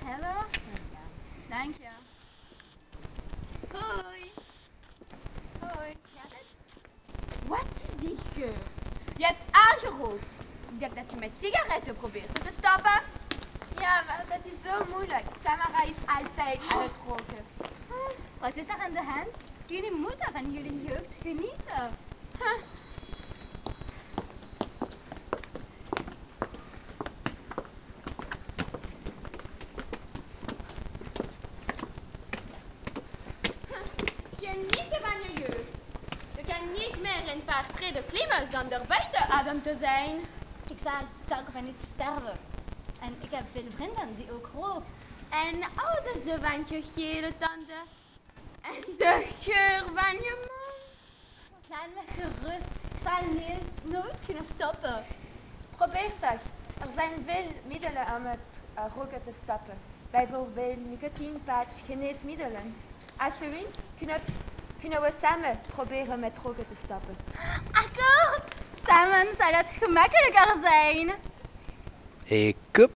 hebben? Dank je. Hoi. Hoi. Gaat het? Wat is die geur? Je hebt aangerookt. Ik dacht dat je met sigaretten probeert te stoppen. Ja, maar dat is zo moeilijk. Tamara is altijd aan het roken. Wat is er aan de hand? Jullie moeten van jullie jeugd genieten. Genieten van je jeugd. Je kan niet meer een paar treden klimmen zonder buiten adem te zijn. Ik zal telkens van niet sterven. En ik heb veel vrienden die ook roken. En houden ze van je gele tanden. En de geur van je mond. Laat me gerust. Ik zal nooit kunnen stoppen. Probeer toch. Er zijn veel middelen om het roken te stoppen. Bijvoorbeeld nicotinepatch, geneesmiddelen. Als je wilt, kunnen we samen proberen met roken te stoppen. Akkoord! Samen zal het gemakkelijker zijn. Ik